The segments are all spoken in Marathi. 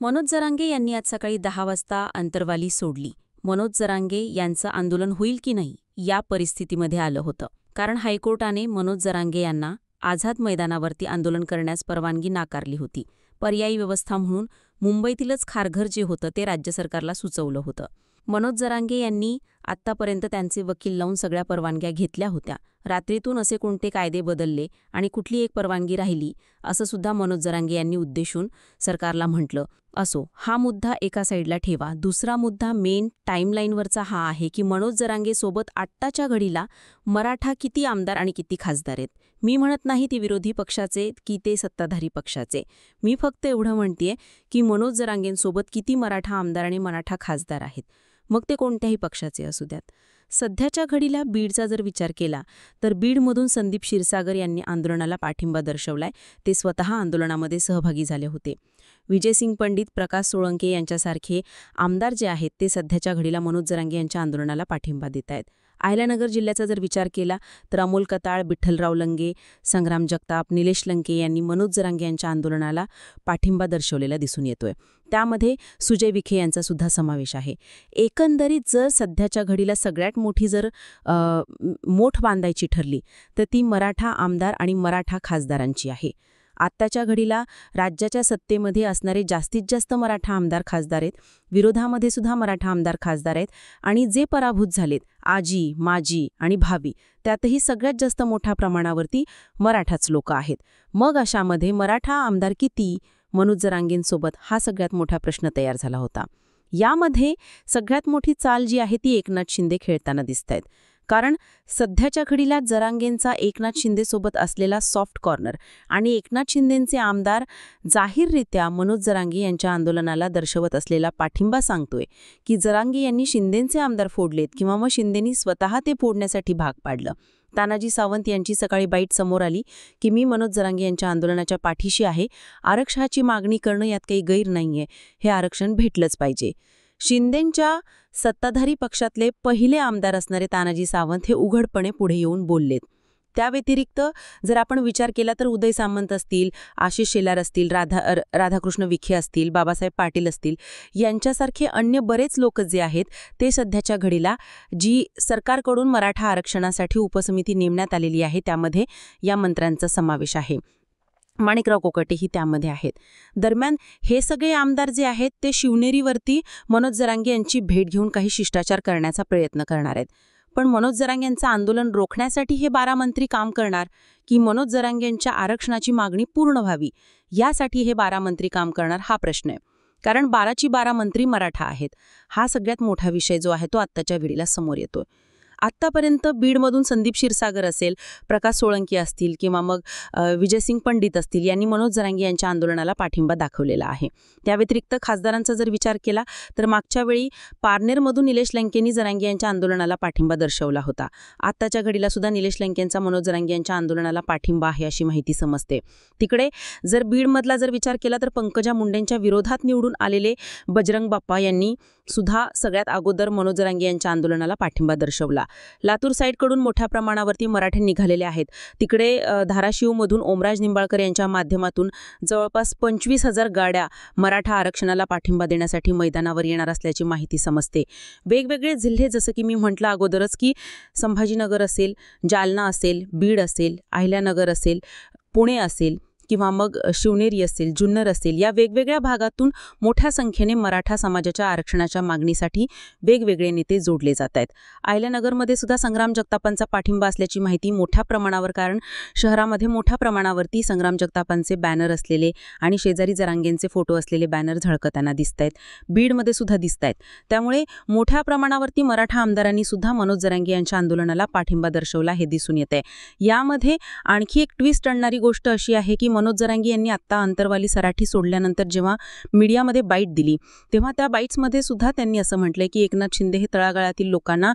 मनोज जरांगे यांनी आज सकाळी 10 वाजता अंतरवाली सोडली. मनोज जरांगे यांचं आंदोलन होईल की नाही या परिस्थितीमध्ये आलं होतं. कारण हायकोर्टाने मनोज जरांगे यांना आझाद मैदानावरती आंदोलन करण्यास परवानगी नाकारली होती. पर्यायी व्यवस्था म्हणून मुंबईतीलच खारघर जे होतं ते राज्य सरकारला सुचवलं होतं. मनोज जरांगे यांनी आत्तापर्यंत त्यांचे वकील लावून सगळ्या परवानग्या घेतल्या होत्या. रात्रीतून असे कोणते कायदे बदलले आणि कुठली एक परवानगी राहिली असं सुद्धा मनोज जरांगे यांनी उद्देशून सरकारला म्हटलं. असो, हा मुद्दा एका साईडला ठेवा. दुसरा मुद्दा मेन टाईमलाईनवरचा हा आहे की मनोज जरांगे सोबत आत्ताच्या घडीला मराठा किती आमदार आणि किती खासदार आहेत. मी म्हणत नाही ते विरोधी पक्षाचे की ते सत्ताधारी पक्षाचे. मी फक्त एवढं म्हणतेय की मनोज जरांगेंसोबत किती मराठा आमदार आणि मराठा खासदार आहेत, मग ते कोणत्याही पक्षाचे असू द्यात. सध्याच्या घडीला बीडचा जर विचार केला तर बीडमधून संदीप क्षीरसागर यांनी आंदोलनाला पाठिंबा दर्शवलाय. ते स्वतः आंदोलनामध्ये सहभागी झाले होते. विजयसिंग पंडित, प्रकाश सोळंके यांच्यासारखे आमदार जे आहेत ते सध्याच्या घडीला मनोज जरांगे यांच्या आंदोलनाला पाठिंबा देत आहेत. अहिल्यानगर जिल्ह्याचा जर विचार केला तर अमोल कताळ, विठ्ठलराव लंगे, संग्राम जगताप, निलेश लंके यांनी मनोज जरांगे यांच्या आंदोलनाला पाठिंबा दर्शवलेला दिसून येतोय. त्यामध्ये सुजय विखे यांचा सुद्धा समावेश आहे. एकंदरीत जर सध्याच्या घडीला सगळ्यात मोठी जर मोठ बांधायची ठरली तर ती मराठा आमदार आणि मराठा खासदारांची आहे. आत्ताच्या घडीला राज्याच्या सत्तेमध्ये असणारे जास्तीत जास्त मराठा आमदार खासदार आहेत. विरोधामध्ये सुद्धा मराठा आमदार खासदार आहेत आणि जे पराभूत झालेत आजी, माजी आणि भावी, त्यातही सगळ्यात जास्त मोठ्या प्रमाणावरती मराठाच लोक आहेत. मग अशामध्ये मराठा आमदार किती मनोज जरांगेंसोबत हा सगळ्यात मोठा प्रश्न तयार झाला होता. यामध्ये सगळ्यात मोठी चाल जी आहे ती एकनाथ शिंदे खेळताना दिसतायत. कारण सध्याच्या घडीला जरांगेंचा एकनाथ शिंदेसोबत असलेला सॉफ्ट कॉर्नर आणि एकनाथ शिंदेंचे आमदार जाहीररित्या मनोज जरांगे यांच्या आंदोलनाला दर्शवत असलेला पाठिंबा सांगतोय की जरांगे यांनी शिंदेंचे आमदार फोडलेत किंवा मग शिंदेंनी स्वतः ते फोडण्यासाठी भाग पाडलं. तानाजी सावंत यांची सकाळी बाईट समोर आली की मी मनोज जरांगे यांच्या आंदोलनाच्या पाठीशी आहे. आरक्षणाची मागणी करणं यात काही गैर नाहीये. हे आरक्षण भेटलंच पाहिजे. शिंदेंच्या सत्ताधारी पक्षातले पहिले आमदार असणारे तानाजी सावंत हे उघडपणे पुढे येऊन बोललेत. त्या व्यतिरिक्त जर आपण विचार केला तर उदय सामंत असतील, आशिष शेलार असतील, राधाकृष्ण विखे असतील, बाबासाहेब पाटील असतील, यांच्यासारखे अन्य बरेच लोक जे आहेत ते सध्याच्या घडीला जी सरकारकडून मराठा आरक्षणासाठी उपसमिती नेमण्यात आलेली आहे त्यामध्ये या मंत्र्यांचा समावेश आहे. माणिकराव कोकाटेही त्यामध्ये आहेत. दरम्यान हे सगळे आमदार जे आहेत ते शिवनेरीवरती मनोज जरांगे यांची भेट घेऊन काही शिष्टाचार करण्याचा प्रयत्न करणार आहेत. पण मनोज जरांगे यांचं आंदोलन रोखण्यासाठी हे 12 मंत्री काम करणार की मनोज जरांगे यांच्या आरक्षणाची मागणी पूर्ण व्हावी यासाठी हे 12 मंत्री काम करणार हा प्रश्न आहे. कारण 12ची 12 मंत्री मराठा आहेत. हा सगळ्यात मोठा विषय जो आहे तो आत्ताच्या वेळेला समोर येतोय. आत्तापर्यंत बीडमधून संदीप क्षीरसागर असेल, प्रकाश सोळंके असतील किंवा मग विजयसिंग पंडित असतील यांनी मनोज जरांगे यांच्या आंदोलनाला पाठिंबा दाखवलेला आहे. त्या व्यतिरिक्त खासदारांचा जर विचार केला तर मागच्या वेळी पारनेरमधून निलेश लंकेंनी जरांगे यांच्या आंदोलनाला पाठिंबा दर्शवला होता. आत्ताच्या घडीला सुद्धा निलेश लंकेंचा मनोज जरांगे यांच्या आंदोलनाला पाठिंबा आहे अशी माहिती समजते. तिकडे जर बीडमधला जर विचार केला तर पंकजा मुंडेंच्या विरोधात निवडून आलेले बजरंग बाप्पा यांनी सुद्धा सगळ्यात अगोदर मनोज जरांगे यांच्या आंदोलनाला पाठिंबा दर्शवला. लातूर साईडकडून मोठ्या प्रमाणावरती मराठे निघालेले आहेत. तिकडे धाराशिवमधून ओमराज निंबाळकर यांच्या माध्यमातून जवळपास 25,000 गाड्या मराठा आरक्षणाला पाठिंबा देण्यासाठी मैदानावर येणार असल्याची माहिती समजते. वेगवेगळे जिल्हे जसं की मी म्हटलं अगोदरच की संभाजीनगर असेल, जालना असेल, बीड असेल, अहिल्यानगर असेल, पुणे असेल किंवा मग शिवनेरी असेल, जुन्नर असेल, या वेगवेगळ्या भागातून मोठ्या संख्येने मराठा समाजाच्या आरक्षणाच्या मागणीसाठी वेगवेगळे नेते जोडले जात आहेत. अहिल्यानगरमध्ये सुद्धा संग्राम जगतापांचा पाठिंबा असल्याची माहिती मोठ्या प्रमाणावर, कारण शहरामध्ये मोठ्या प्रमाणावरती संग्राम जगतापांचे बॅनर असलेले आणि शेजारी जरांगेंचे फोटो असलेले बॅनर झळकताना दिसत आहेत. बीडमध्ये सुद्धा दिसत आहेत. त्यामुळे मोठ्या प्रमाणावरती मराठा आमदारांनी सुद्धा मनोज जरांगे यांच्या आंदोलनाला पाठिंबा दर्शवला हे दिसून येत आहे. यामध्ये आणखी एक ट्विस्ट आणणारी गोष्ट अशी आहे की मनोज जरांगे यांनी आत्ता अंतरवाली सराठी सोडल्यानंतर जेव्हा मीडियामध्ये बाईट दिली तेव्हा त्या बाईट्समध्ये सुद्धा त्यांनी असं म्हटलंय की एकनाथ शिंदे हे तळागाळातील लोकांना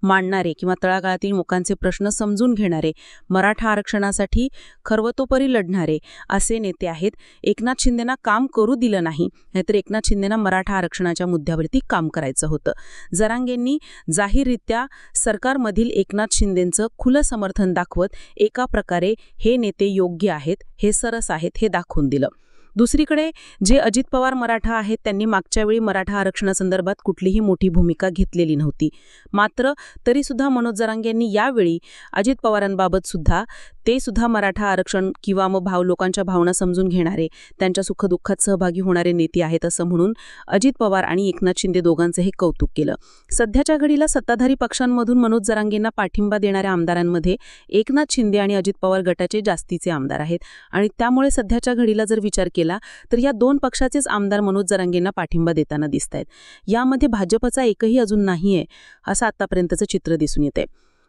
मांडणारे किंवा तळागाळातील लोकांचे प्रश्न समजून घेणारे, मराठा आरक्षणासाठी खर्वतोपरी लढणारे असे नेते आहेत. एकनाथ शिंदेना काम करू दिलं नाही, नाहीतर एकनाथ शिंदेना मराठा आरक्षणाच्या मुद्द्यावरती काम करायचं होतं. जरांगेंनी जाहीररित्या सरकारमधील एकनाथ शिंदेंचं खुलं समर्थन दाखवत एका प्रकारे हे नेते योग्य आहेत, हे सरस आहेत हे दाखवून दिलं. दुसरीकडे जे अजित पवार मराठा आहेत त्यांनी मागच्या वेळी मराठा आरक्षणासंदर्भात कुठलीही मोठी भूमिका घेतलेली नव्हती. मात्र तरीसुद्धा मनोज जरांगे यांनी यावेळी अजित पवारांबाबत सुद्धा ते सुद्धा मराठा आरक्षण किंवा मग लोकांच्या भावना समजून घेणारे, त्यांच्या सुखदुःखात सहभागी होणारे नेते आहेत असं म्हणून अजित पवार आणि एकनाथ शिंदे दोघांचंही कौतुक केलं. सध्याच्या घडीला सत्ताधारी पक्षांमधून मनोज जरांगेंना पाठिंबा देणाऱ्या आमदारांमध्ये एकनाथ शिंदे आणि अजित पवार गटाचे जास्तीचे आमदार आहेत आणि त्यामुळे सध्याच्या घडीला जर विचार केला तर या दोन पक्षाचेच आमदार मनोज जरांगेंना पाठिंबा देताना दिसत आहेत. यामध्ये भाजपचा एकही अजून नाहीये असं आतापर्यंतचं चित्र दिसून येते.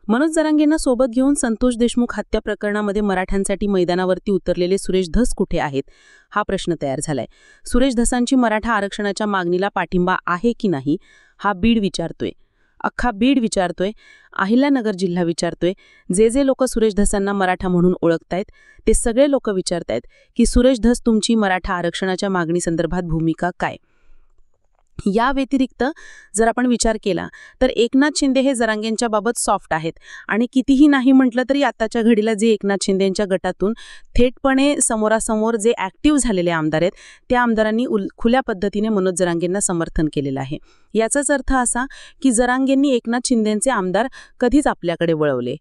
मनोज जरांगेंना सोबत घेऊन संतोष देशमुख हत्या प्रकरणामध्ये मराठ्यांसाठी मैदानावरती उतरलेले सुरेश धस कुठे आहेत हा प्रश्न तयार झालाय. सुरेश धसांची मराठा आरक्षणाच्या मागणीला पाठिंबा आहे की नाही हा बीड विचारतोय, अख्खा बीड विचारतोय, अहिल्यानगर जिल्हा विचारतोय. जे लोक सुरेश धसांना मराठा म्हणून ओळखतायत ते सगळे लोक विचारतायत की सुरेश धस तुमची मराठा आरक्षणाच्या मागणीसंदर्भात भूमिका काय. या व्यतिरिक्त जर आपण विचार केला तर एकनाथ शिंदे हे जरांगेंच्या बाबत सॉफ्ट आहेत आणि कितीही नाही म्हटलं तरी आताच्या घडीला जे एकनाथ शिंदेंच्या गटातून थेटपणे समोरासमोर जे ॲक्टिव्ह झालेले आमदार आहेत त्या आमदारांनी खुल्या पद्धतीने मनोज जरांगेंना समर्थन केलेलं आहे. याचाच अर्थ असा की जरांगेंनी एकनाथ शिंदेंचे आमदार कधीच आपल्याकडे वळवले.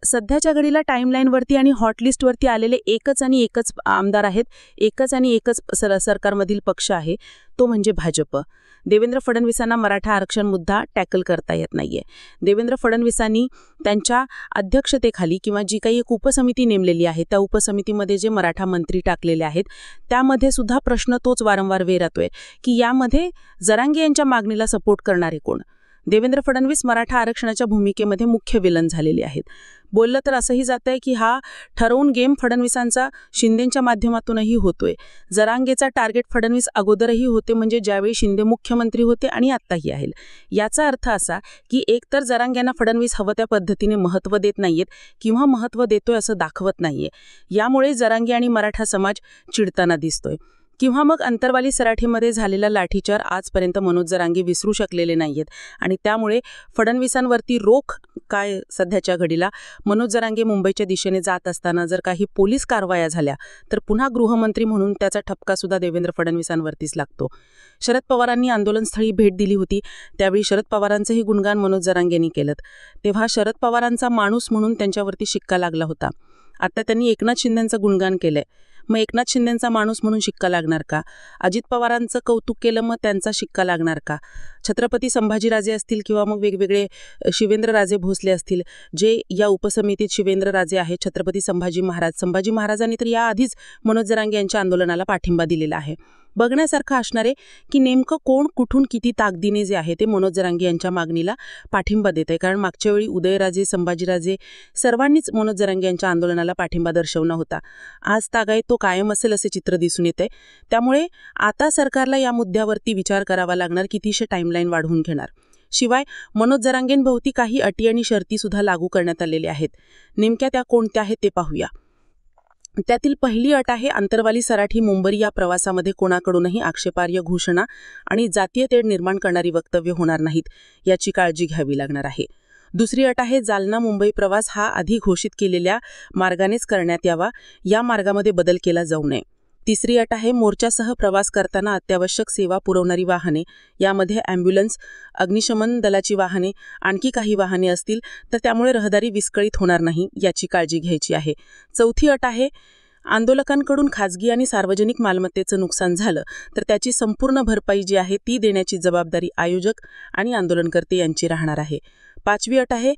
सध्याच्या घडीला टाईमलाईनवरती आणि हॉटलिस्टवरती आलेले एकच आमदार आहेत, एकच सरकारमधील पक्ष आहे, तो म्हणजे भाजप. देवेंद्र फडणवीसांना मराठा आरक्षण मुद्दा टॅकल करता येत नाहीये. देवेंद्र फडणवीसांनी त्यांच्या अध्यक्षतेखाली किंवा जी काही एक उपसमिती नेमलेली आहे त्या उपसमितीमध्ये जे मराठा मंत्री टाकलेले आहेत त्यामध्ये सुद्धा प्रश्न तोच वारंवार वेरातोय की यामध्ये जरांगे यांच्या मागणीला सपोर्ट करणारे कोण. देवेंद्र फडणवीस मराठा आरक्षणाच्या भूमिकेमध्ये मुख्य विलन झालेले आहेत. बोललं तर असंही जात आहे की हा ठरवून गेम फडणवीसांचा शिंदेंच्या माध्यमातूनही होतोय. जरांगेचा टार्गेट फडणवीस अगोदरही होते, म्हणजे ज्यावेळी शिंदे मुख्यमंत्री होते आणि आत्ताही आहे. याचा अर्थ असा की एकतर जरांगेंना फडणवीस हवं त्या पद्धतीने महत्त्व देत नाहीयेत किंवा महत्त्व देतोय असं दाखवत नाहीये. यामुळे जरांगे आणि मराठा समाज चिडताना दिसतोय. किंवा मग अंतरवाली सराठीमध्ये झालेला लाठीचार आजपर्यंत मनोज जरांगे विसरू शकलेले नाहीयेत आणि त्यामुळे फडणवीसांवरती रोख काय सध्याच्या घडीला मनोज जरांगे मुंबईच्या दिशेने जात असताना जर काही पोलीस कारवाया झाल्या तर पुन्हा गृहमंत्री म्हणून त्याचा ठपका सुद्धा देवेंद्र फडणवीसांवरतीच लागतो. शरद पवारांनी आंदोलनस्थळी भेट दिली होती, त्यावेळी शरद पवारांचंही गुणगान मनोज जरांगेंनी केलं. तेव्हा शरद पवारांचा माणूस म्हणून त्यांच्यावरती शिक्का लागला होता. आता त्यांनी एकनाथ शिंदेंचं गुणगान केलंय, मग एकनाथ शिंदेंचा माणूस म्हणून शिक्का लागणार का. अजित पवारांचं कौतुक केलं मग त्यांचा शिक्का लागणार का. छत्रपती संभाजीराजे असतील किंवा मग वेगवेगळे शिवेंद्रराजे भोसले असतील, जे या उपसमितीत शिवेंद्रराजे आहेत, छत्रपती संभाजी महाराजांनी तर याआधीच मनोज जरांगे यांच्या आंदोलनाला पाठिंबा दिलेला आहे. बघण्यासारखं असणार आहे की नेमकं कोण कुठून किती ताकदीने जे आहे ते मनोज जरांगे यांच्या मागणीला पाठिंबा देत आहे. कारण मागच्या वेळी उदयराजे, संभाजीराजे सर्वांनीच मनोज जरांगे यांच्या आंदोलनाला पाठिंबा दर्शवला होता. आज तागायत तो कायम असेल असे चित्र दिसून येते. त्यामुळे आता सरकारला या मुद्द्यावरती विचार करावा लागणार, कितीशे टाईमलाईन वाढवून घेणार. शिवाय मनोज जरांगेंभोवती काही अटी आणि शर्ती सुद्धा लागू करण्यात आलेल्या आहेत. नेमक्या त्या कोणत्या आहेत ते पाहूया. त्यातील पहिली अट आहे अंतरवाली सराठी मुंबई या प्रवासामध्ये कोणाकडूनही आक्षेपार्ह घोषणा आणि जातीय तेढ निर्माण करणारी वक्तव्य होणार नाहीत, याची काळजी घ्यावी लागणार आहे. दुसरी अट आहे जालना मुंबई प्रवास हा आधी घोषित केलेल्या मार्गानेच करण्यात यावा, या मार्गामध्ये बदल केला जाऊ नये. तिसरी अट आहे मोर्चासह प्रवास करताना अत्यावश्यक सेवा पुरवणारी वाहने, यामध्ये ॲम्ब्युलन्स, अग्निशमन दलाची वाहने, आणखी काही वाहने असतील तर त्यामुळे रहदारी विस्कळीत होणार नाही, याची काळजी घ्यायची आहे. चौथी अट आहे आंदोलकांकडून खाजगी आणि सार्वजनिक मालमत्तेचं नुकसान झालं तर त्याची संपूर्ण भरपाई जी आहे ती देण्याची जबाबदारी आयोजक आणि आंदोलनकर्ते यांची राहणार आहे. पाचवी अट आहे